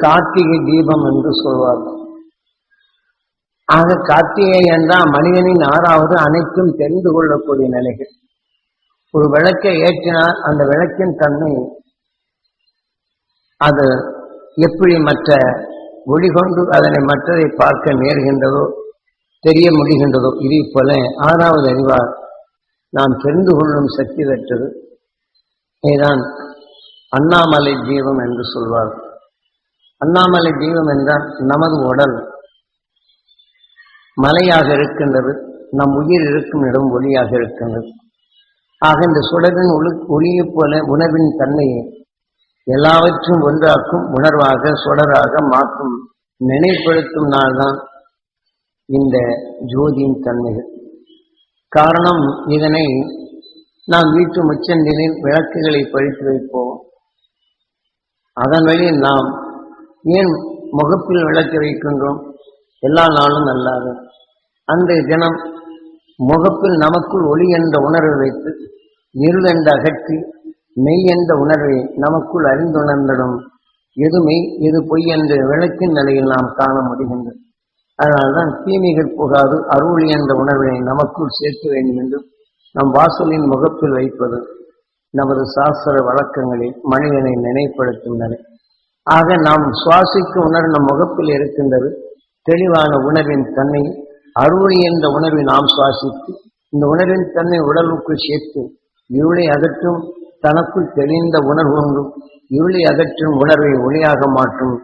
கார்த்திகை தீபம் என்று சொல்வார்கள். ஆக கார்த்திகை என்றால் மனிதனின் ஆறாவது அனைத்தும் தெரிந்து கொள்ளக்கூடிய நிலைகள். ஒரு விளக்கை ஏற்றினால் அந்த விளக்கின் தன்மை அது எப்படி மற்ற ஒளி கொண்டு அதனை மற்றதை பார்க்க நேர்கின்றதோ தெரிய முடிகின்றதோ இதே போல ஆறாவது அறிவார் நாம் தெரிந்து கொள்ளும் சக்தி பெற்றது. இதுதான் அண்ணாமலை தீபம் என்று சொல்வார்கள். அண்ணாமலை தீபம் என்றால் நமது உடல் மலையாக இருக்கின்றது, நம் உயிர் இருக்கும் இடம் ஒளியாக இருக்கின்றது. ஆக இந்த சுடரின் ஒளியைப் போல உணர்வின் தன்மையை எல்லாவற்றும் ஒன்றாக்கும் உணர்வாக சுடராக மாற்றும் நினைப்படுத்தும் நாள்தான் இந்த ஜோதியின் தன்மைகள். காரணம், இதனை நாம் வீட்டு முச்சந்திலில் விளக்குகளை பழித்து வைப்போம். அதன் வழியில் நாம் ஏன் முகப்பில் விளக்கு வைக்கின்றோம்? எல்லா நாளும் அல்லாது அன்றைய தினம் முகப்பில் நமக்குள் ஒளி என்ற உணர்வை வைத்து இருள் என்ற அகற்றி மெய் என்ற உணர்வை நமக்குள் அறிந்துணர்ந்திடும் எது மெய் எது பொய் என்ற விளக்கின் நிலையில் நாம் காண முடிகின்றது. அதனால்தான் தீமைகள் புகாது அருள் என்ற உணர்வை நமக்குள் சேர்க்க வேண்டும் என்று நம் வாசலின் முகப்பில் வைப்பது நமது சாஸ்திர வழக்கங்களில் மனிதனை நினைப்படுத்தும் நிலை. ஆக நாம் சுவாசிக்கும் உணர்வு நம் முகப்பில் இருக்கின்றது. தெளிவான உணர்வின் தன்மை அருள் என்ற உணர்வை நாம் சுவாசித்து இந்த உணர்வின் தன்மை உடலுக்குள் சேர்த்து இருளை அகற்றும் தனக்குள் தெளிந்த உணர்வு ஒன்றும் இருளை அகற்றும் உணர்வை ஒளியாக மாற்றும்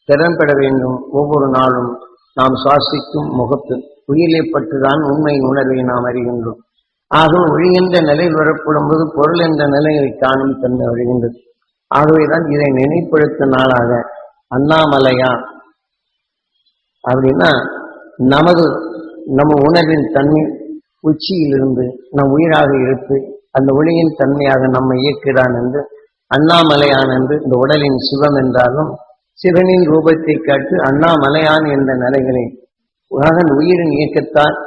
திறன் பெற வேண்டும். ஒவ்வொரு நாளும் நாம் சுவாசிக்கும் முகப்பில் உயிரை பற்றுதான் உண்மையின் உணர்வை நாம் அறிகின்றோம். ஆக ஒளி என்ற நிலையில் வரப்படும் போது பொருள் என்ற நிலையை காணும் தன்மை வருகின்றது. ஆகவேதான் இதை நினைப்படுத்தும் நாளாக அண்ணாமலையா அப்படின்னா நம்ம உணர்வின் தன்மை உச்சியிலிருந்து நம் உயிராக இருப்பு அந்த ஒளியின் தன்மையாக நம்மை இயக்குகிறான் என்று அண்ணாமலையான் என்று இந்த உடலின் சிவம் என்றாலும் சிவனின் ரூபத்தை காட்டு அண்ணாமலையான் என்ற நிலைகளை உலகன் உயிரின் இயக்கத்தால்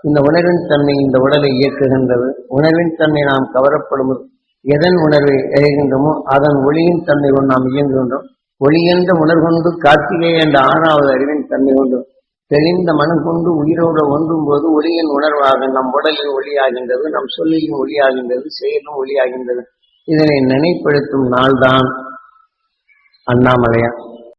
இந்த உணர்வின் தன்மை இந்த உடலை இயக்குகின்றது. உணர்வின் தன்மை நாம் கவரப்படும் எதன் உணர்வை எழுகின்றோமோ அதன் ஒளியின் தன்மை கொண்டு நாம் இயங்குகின்றோம். ஒளி என்ற உணர்கொண்டு கார்த்திகை என்ற ஆறாவது அறிவின் தன்மை கொண்டு தெளிந்த மனம் கொண்டு உயிரோடு ஒன்றும் போது ஒளியின் உணர்வாக நம் உடலில் ஒளியாகின்றது, நம் சொல்லிலும் ஒளியாகின்றது, செயலும் ஒளியாகின்றது. இதனை நினைப்படுத்தும் நாள்தான் அண்ணாமலையான்.